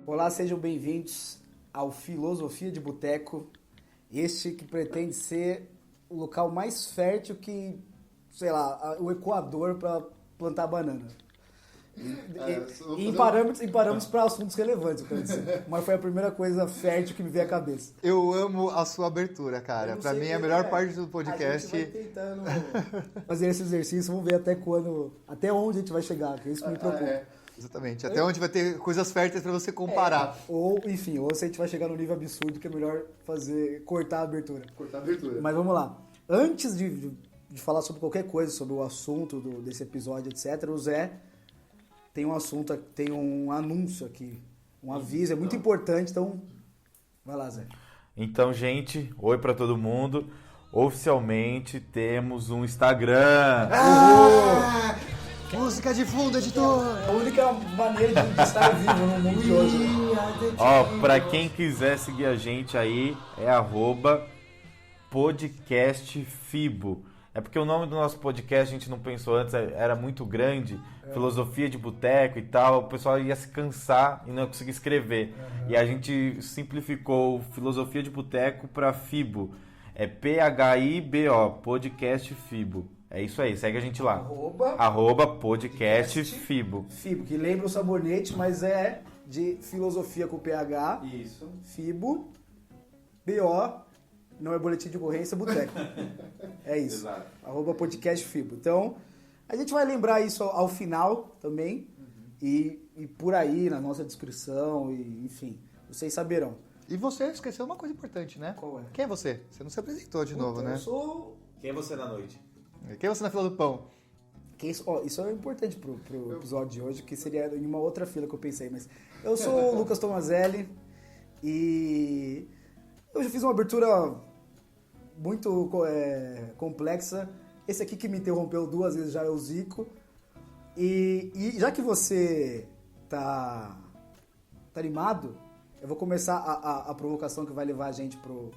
Olá, sejam bem-vindos ao Filosofia de Boteco, este que pretende ser o local mais fértil que, sei lá, o Equador para plantar banana. Em parâmetros para assuntos relevantes, eu quero dizer. Mas foi a primeira coisa fértil que me veio à cabeça. Eu amo a sua abertura, cara. Pra mim, a melhor parte do podcast. A gente vai tentando fazer esse exercício, vamos ver até onde a gente vai chegar, que isso me preocupa. Exatamente, até onde vai ter coisas férteis pra você comparar. Ou se a gente vai chegar num nível absurdo que é melhor cortar a abertura. Mas vamos lá. Antes de falar sobre qualquer coisa, sobre o assunto desse episódio, etc., o Zé tem um anúncio aqui, um aviso, é muito importante, então vai lá, Zé. Então, gente, oi pra todo mundo. Oficialmente temos um Instagram. Música de fundo, editor! A única maneira de estar vivo no mundo de hoje. Ó, pra quem quiser seguir a gente aí, é @podcastfibo. É porque o nome do nosso podcast a gente não pensou antes, era muito grande, filosofia de boteco e tal, o pessoal ia se cansar e não ia conseguir escrever. E a gente simplificou filosofia de boteco para Fibo. É PHIBO, podcast Fibo. É isso aí, segue a gente lá. @podcast Fibo. Fibo, que lembra o sabonete, mas é de filosofia com PH. Isso. Fibo, BO. Não é boletim de ocorrência, boteco. É isso. Exato. @podcast Fibo. Então, a gente vai lembrar isso ao final também. E por aí, na nossa descrição, enfim, vocês saberão. E você esqueceu uma coisa importante, né? Qual é? Quem é você? Você não se apresentou de novo, né? Eu sou... Quem é você na noite? Quem é você na fila do pão? Isso é importante pro episódio de hoje, que seria em uma outra fila que eu pensei. Mas eu sou o Lucas Tomazelli e... eu já fiz uma abertura muito complexa. Esse aqui que me interrompeu 2 vezes já é o Zico. E já que você tá animado, eu vou começar a provocação que vai levar a gente pro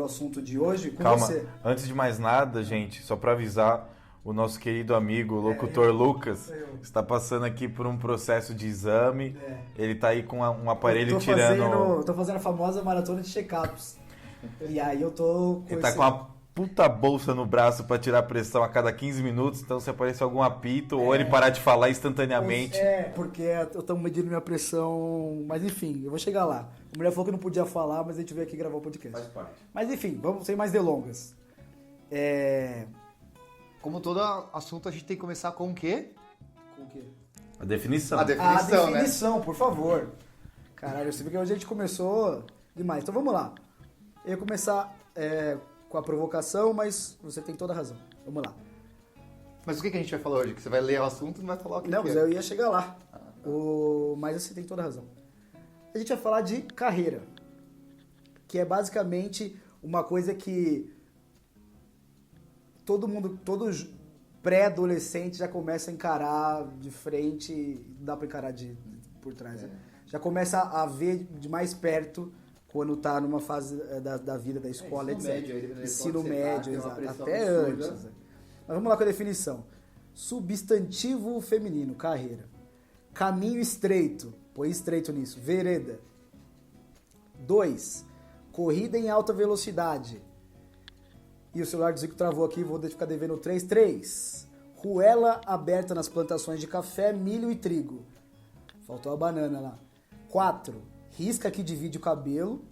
assunto de hoje com Calma, você. Antes de mais nada, gente, só pra avisar, o nosso querido amigo, o locutor Lucas, está passando aqui por um processo de exame. Ele tá aí com um aparelho tirando... Tô fazendo a famosa maratona de check-ups. E aí eu tô... Ele tá com uma puta bolsa no braço pra tirar pressão a cada 15 minutos, então se aparecer algum apito ou ele parar de falar instantaneamente... porque eu tô medindo minha pressão... Mas enfim, eu vou chegar lá. A mulher falou que não podia falar, mas a gente veio aqui gravar o podcast. Faz parte. Mas enfim, vamos sem mais delongas. Como todo assunto, a gente tem que começar com o quê? Com o quê? A definição. A definição, né? Por favor. Caralho, eu sei que hoje a gente começou demais. Então vamos lá. Eu ia começar com a provocação, mas você tem toda a razão. Vamos lá. Mas o que a gente vai falar hoje? Que você vai ler o assunto e não vai falar o que Não, que mas é. eu ia chegar lá. Mas você tem toda a razão. A gente vai falar de carreira, que é basicamente uma coisa que todo pré-adolescente já começa a encarar de frente, dá pra encarar por trás, né? Já começa a ver de mais perto quando tá numa fase da vida, da escola, etc. Ensino médio, exato. Até antes. Né? Mas vamos lá com a definição. Substantivo feminino, carreira. Caminho estreito, põe estreito nisso, vereda. 2. Corrida em alta velocidade. E o celular do Zico travou aqui, vou ficar devendo 3. 3. Ruela aberta nas plantações de café, milho e trigo. Faltou a banana lá. 4. Risca que divide o cabelo.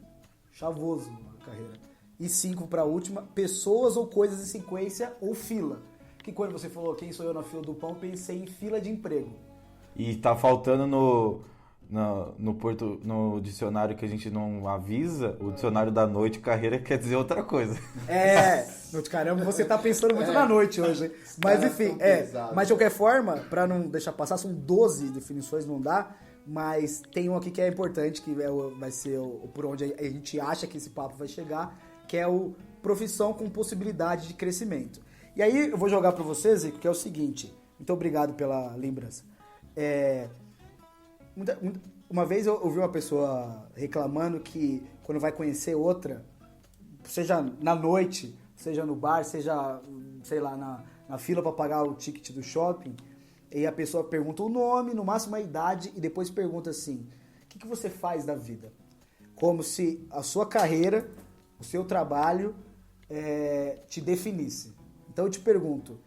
Chavoso a carreira. E 5 para a última. Pessoas ou coisas em sequência ou fila. Que quando você falou quem sou eu na fila do pão, pensei em fila de emprego. E tá faltando no dicionário que a gente não avisa, o dicionário da noite, carreira quer dizer outra coisa. Caramba, você tá pensando muito na noite hoje. Mas enfim, mas de qualquer forma, pra não deixar passar, são 12 definições, não dá, mas tem um aqui que é importante, que vai ser por onde a gente acha que esse papo vai chegar, que é o profissão com possibilidade de crescimento. E aí eu vou jogar pra vocês, Zico, que é o seguinte, muito obrigado pela lembrança. Uma vez eu ouvi uma pessoa reclamando que quando vai conhecer outra, seja na noite, seja no bar, seja, sei lá, na fila para pagar o ticket do shopping, e a pessoa pergunta o nome, no máximo a idade, e depois pergunta assim, o que você faz da vida? Como se a sua carreira, o seu trabalho te definisse. Então eu te pergunto,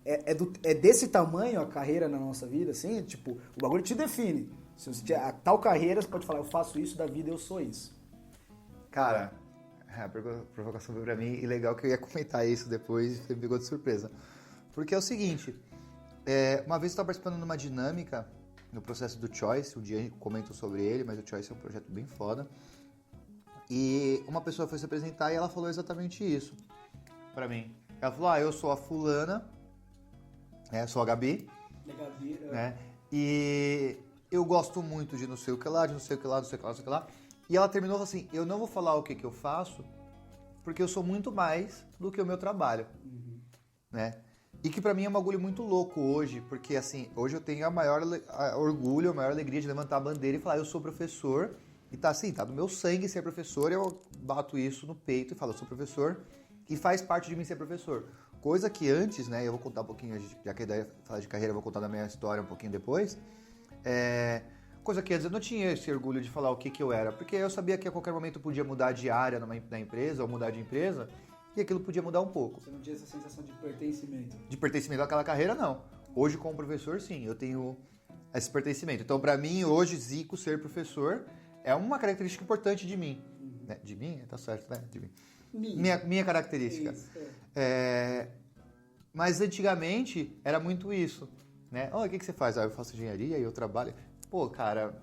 é desse tamanho a carreira na nossa vida, assim? Tipo, o bagulho te define. Se você tiver a tal carreira, você pode falar, eu faço isso da vida, eu sou isso. Cara, a provocação veio pra mim e legal que eu ia comentar isso depois e você me pegou de surpresa. Porque é o seguinte, uma vez eu estava participando de uma dinâmica no processo do Choice, um dia eu comento sobre ele, mas o Choice é um projeto bem foda. E uma pessoa foi se apresentar e ela falou exatamente isso pra mim. Ela falou, eu sou a fulana, sou a Gabi, né? E eu gosto muito de não sei o que lá, de não sei o que lá, não sei o que lá, não sei o que lá. E ela terminou assim, eu não vou falar o que eu faço, porque eu sou muito mais do que o meu trabalho, né? E que pra mim é um bagulho muito louco hoje, porque assim, hoje eu tenho a maior orgulho, a maior alegria de levantar a bandeira e falar, eu sou professor, e tá assim, tá no meu sangue ser professor, eu bato isso no peito e falo, eu sou professor, e faz parte de mim ser professor. Coisa que antes, né, eu vou contar um pouquinho, já que a ideia é falar de carreira, eu vou contar da minha história um pouquinho depois, coisa que antes eu não tinha esse orgulho de falar o que eu era, porque eu sabia que a qualquer momento eu podia mudar de área na empresa, ou mudar de empresa, e aquilo podia mudar um pouco. Você não tinha essa sensação de pertencimento? De pertencimento àquela carreira, não. Hoje, como professor, sim, eu tenho esse pertencimento. Então, pra mim, hoje, Zico ser professor é uma característica importante de mim. Né? De mim? Tá certo, né? De mim. Minha característica. Isso, Mas antigamente era muito isso, né? O que você faz? Eu faço engenharia e eu trabalho. Pô, cara,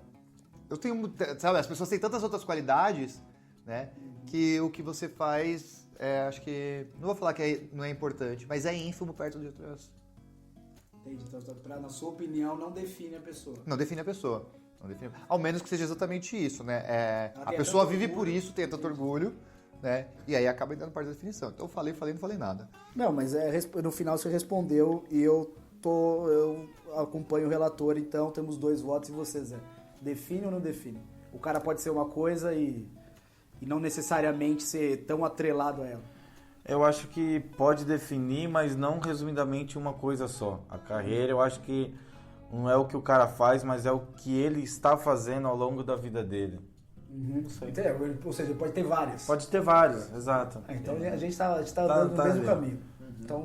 eu tenho, sabe, as pessoas têm tantas outras qualidades, né? Que o que você faz, acho que, não vou falar que não é importante, mas é ínfimo perto de outras. Entendi. Então, na sua opinião, não define a pessoa. Não define a pessoa. Ao menos que seja exatamente isso, né? A pessoa vive por isso, tem tanto orgulho, né? E aí acaba entrando parte da definição. Então eu falei, não falei nada. Não, mas no final você respondeu e eu acompanho o relator, então temos 2 votos e você, Zé. Define ou não define? O cara pode ser uma coisa e não necessariamente ser tão atrelado a ela. Eu acho que pode definir, mas não resumidamente uma coisa só. A carreira, eu acho que não é o que o cara faz, mas é o que ele está fazendo ao longo da vida dele. Não sei. Ou seja, pode ter várias. Pode ter várias, exato. Então a gente está andando no mesmo caminho. Então,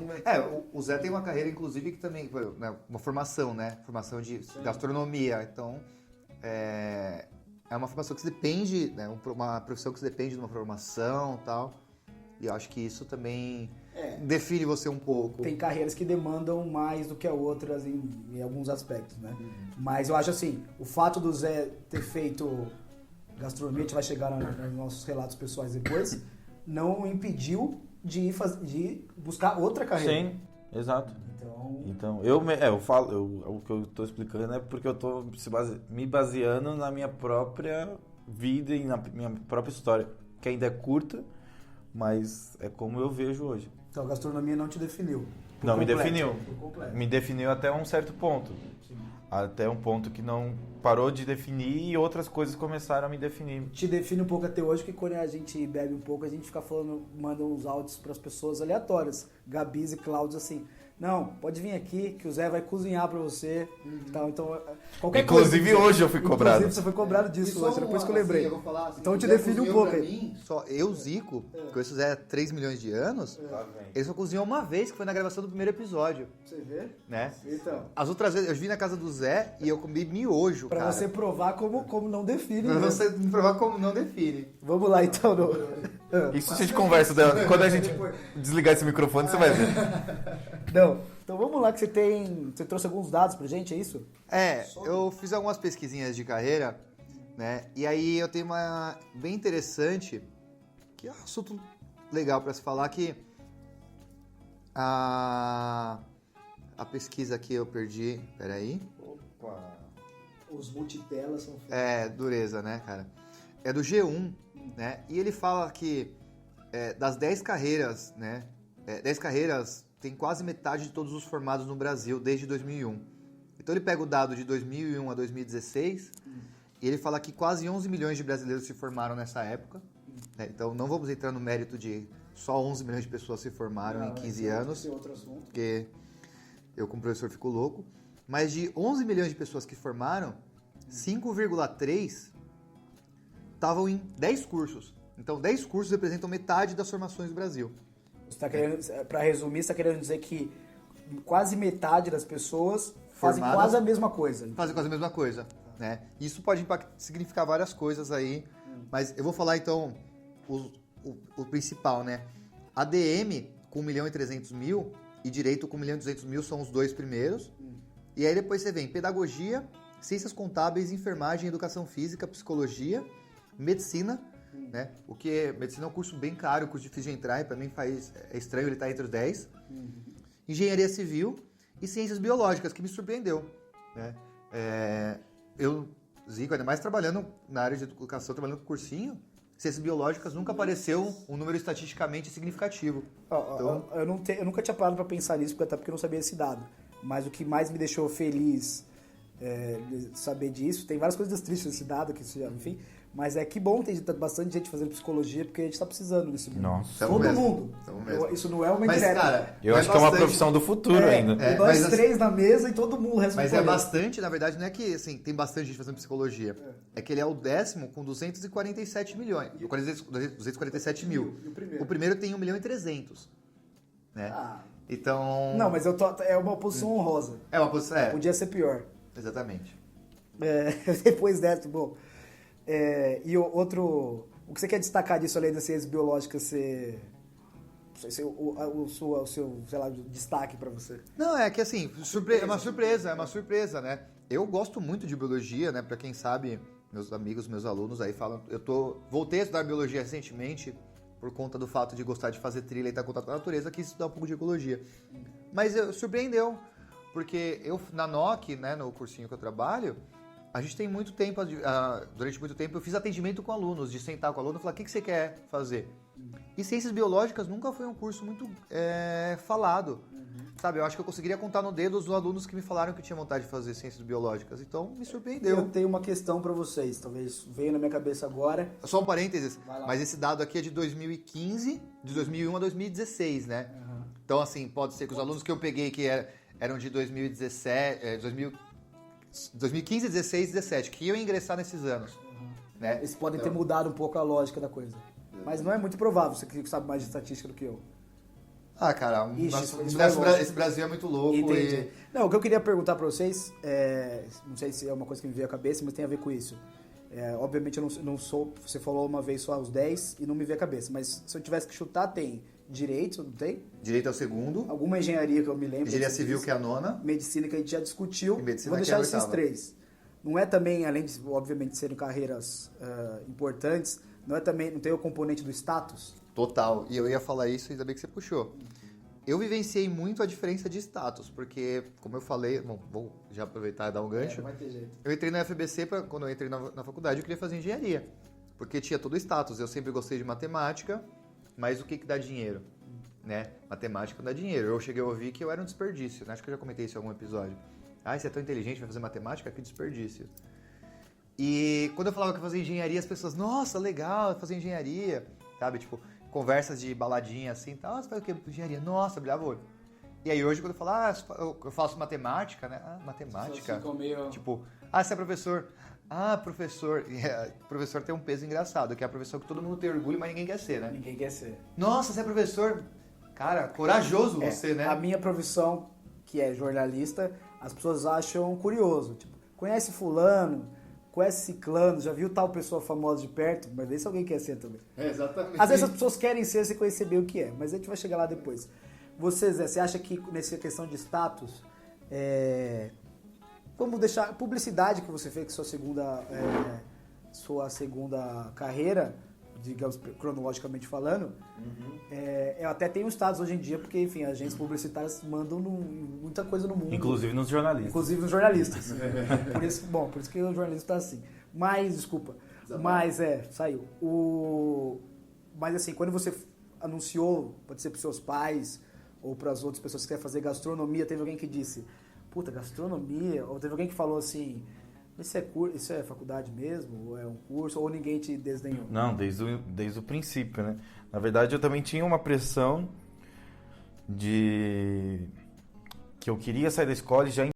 o Zé tem uma carreira, inclusive, que também, né, uma formação, né? Formação de gastronomia. Então, é uma formação que se depende, né? Uma profissão que se depende de uma formação e tal. E eu acho que isso também define você um pouco. Tem carreiras que demandam mais do que a outras em alguns aspectos, né? Mas eu acho assim, o fato do Zé ter feito gastronomia, a gente vai chegar nos nossos relatos pessoais depois, não impediu de buscar outra carreira. Sim, exato. Então o que eu estou explicando é porque eu estou me baseando na minha própria vida e na minha própria história, que ainda é curta, mas é como eu vejo hoje. Então a gastronomia não te definiu? Não me definiu. Me definiu até um certo ponto. Sim. Até um ponto que não parou de definir e outras coisas começaram a me definir. Te define um pouco até hoje, que quando a gente bebe um pouco, a gente fica manda uns áudios para as pessoas aleatórias, Gabis e Cláudios, assim, não, pode vir aqui que o Zé vai cozinhar para você. Tal. Então, qualquer inclusive coisa, hoje eu fui cobrado. Inclusive você foi cobrado disso hoje, depois que eu lembrei. Eu vou falar assim, então te define um pouco aí. Só eu, Zico, conheço o Zé há 3 milhões de anos, ele só cozinhou uma vez, que foi na gravação do primeiro episódio. Você vê? Né? Então. As outras vezes, eu vim na casa do Zé e eu comi miojo, pra cara. Você provar como não define. Pra você provar como não define. Vamos lá, então. Isso a gente conversa. Quando a gente desligar esse microfone, você vai ver. Não. Então vamos lá que você trouxe alguns dados pra gente, é isso? Eu fiz algumas pesquisinhas de carreira, né? E aí eu tenho uma bem interessante, que é um assunto legal pra se falar, que a pesquisa que eu perdi, peraí. Opa! Os multitelas são feitos. Dureza, né, cara? É do G1, né? E ele fala que das 10 carreiras, né? 10 carreiras tem quase metade de todos os formados no Brasil desde 2001. Então ele pega o dado de 2001 a 2016 e ele fala que quase 11 milhões de brasileiros se formaram nessa época. Né? Então não vamos entrar no mérito de só 11 milhões de pessoas se formaram em 15 anos. Esse é outro assunto. Porque eu como professor fico louco. mas de 11 milhões de pessoas que formaram, 5,3 estavam em 10 cursos. Então, 10 cursos representam metade das formações do Brasil. Para resumir, você está querendo dizer que quase metade das pessoas fazem quase a mesma coisa. Fazem quase a mesma coisa, né? Isso pode significar várias coisas aí, mas eu vou falar então o principal, né? ADM com 1.300.000 e Direito com 1.200.000 são os dois primeiros. E aí depois você vem Pedagogia, Ciências Contábeis, Enfermagem, Educação Física, Psicologia, Medicina, né? O que Medicina é um curso bem caro, um curso difícil de entrar, e para mim é estranho ele estar entre os 10. Engenharia Civil e Ciências Biológicas, que me surpreendeu, né? Zico, ainda mais trabalhando na área de educação, trabalhando com cursinho, Ciências Biológicas nunca apareceu um número estatisticamente significativo. Então... eu nunca tinha parado para pensar nisso, até porque eu não sabia esse dado. Mas o que mais me deixou feliz saber disso, tem várias coisas tristes nesse dado, enfim, mas que bom ter bastante gente fazendo psicologia, porque a gente está precisando nesse mundo. Nossa. Todo mundo. Isso não é uma indireta. Mas, cara, eu acho que é uma profissão do futuro ainda. Nós três na mesa e todo mundo resolve. Mas é bastante, na verdade, não é que assim, tem bastante gente fazendo psicologia. É que ele é o 10º com 247 milhões. 247 mil. O primeiro tem 1.300.000. Né? Então... Não, mas é uma posição honrosa. É uma posição... Podia ser pior. Exatamente. Depois dessa, bom... e o que você quer destacar disso, além das ciências biológicas, o seu, sei lá, destaque para você? Não, é que assim, é uma surpresa, né? Eu gosto muito de biologia, né? Para quem sabe, meus amigos, meus alunos aí falam, voltei a estudar biologia recentemente por conta do fato de gostar de fazer trilha e estar em contato com a natureza, quis estudar um pouco de ecologia. Mas surpreendeu, porque eu, na NOC, né, no cursinho que eu trabalho, a gente tem muito tempo, durante muito tempo, eu fiz atendimento com alunos, de sentar com o aluno e falar, o que você quer fazer? E Ciências Biológicas nunca foi um curso muito falado, sabe? Eu acho que eu conseguiria contar no dedo os alunos que me falaram que tinha vontade de fazer Ciências Biológicas, então me surpreendeu. Eu tenho uma questão para vocês, talvez veio na minha cabeça agora. Só um parênteses, mas esse dado aqui é de 2015, de 2001 a 2016, né? Então, assim, pode ser que os alunos que eu peguei que eram de 2017, 2015, 16 e 17, que iam ingressar nesses anos. Né? Eles podem ter mudado um pouco a lógica da coisa. Mas não é muito provável, você que sabe mais de estatística do que eu. Ah, cara, esse Brasil é muito louco. Entendi. Não, o que eu queria perguntar pra vocês, não sei se é uma coisa que me veio à cabeça, mas tem a ver com isso. Obviamente eu não sou, você falou uma vez só os 10 e não me veio à cabeça, mas se eu tivesse que chutar, tem Direito, não tem? Direito é o segundo. Alguma engenharia que eu me lembro. Engenharia Civil, que é a 9ª. Medicina, que a gente já discutiu. E medicina, vou deixar que é a esses 8ª. 3. Não é também, além de, obviamente, serem carreiras importantes, não tem o componente do status? Total. E eu ia falar isso, ainda bem que você puxou. Eu vivenciei muito a diferença de status, porque, como eu falei, bom, vou já aproveitar e dar um gancho. Não vai ter jeito. Eu entrei na FBC, quando eu entrei na faculdade, eu queria fazer engenharia. Porque tinha todo o status. Eu sempre gostei de matemática, mas o que dá dinheiro? Né? Matemática não dá dinheiro. Eu cheguei a ouvir que eu era um desperdício, né? Acho que eu já comentei isso em algum episódio. Você é tão inteligente, vai fazer matemática? Que desperdício. E quando eu falava que ia fazer engenharia, as pessoas, nossa, legal, fazer engenharia, sabe? Tipo, conversas de baladinha assim, tal, você faz o quê? Engenharia? Nossa, brilhava o olho. E aí hoje quando eu falo, eu faço matemática, né? Matemática. Meio... Tipo, você é professor. Professor. Professor tem um peso engraçado, que é a professor que todo mundo tem orgulho, mas ninguém quer ser, né? Ninguém quer ser. Nossa, você é professor? Cara, corajoso você, né? A minha profissão, que é jornalista, as pessoas acham curioso. Tipo, conhece fulano, conhece ciclano, já viu tal pessoa famosa de perto, mas vê se alguém quer ser também. Exatamente. Às vezes as pessoas querem ser sem conhecer bem o que é, mas a gente vai chegar lá depois. Você, Zé, você acha que nessa questão de status, vamos deixar publicidade que você fez com sua segunda carreira, digamos, cronologicamente falando, até tem um status hoje em dia, porque, enfim, agências publicitárias mandam muita coisa no mundo. Inclusive nos jornalistas. Inclusive nos jornalistas. por isso que o jornalismo está assim. Mas, desculpa, saiu. Mas, assim, quando você anunciou, pode ser para os seus pais ou para as outras pessoas que querem fazer gastronomia, teve alguém que disse, puta, gastronomia? Ou teve alguém que falou assim... Isso é faculdade mesmo? Ou é um curso? Ou ninguém te desdenhou? Não, desde o princípio, né? Na verdade, eu também tinha uma pressão de... que eu queria sair da escola e já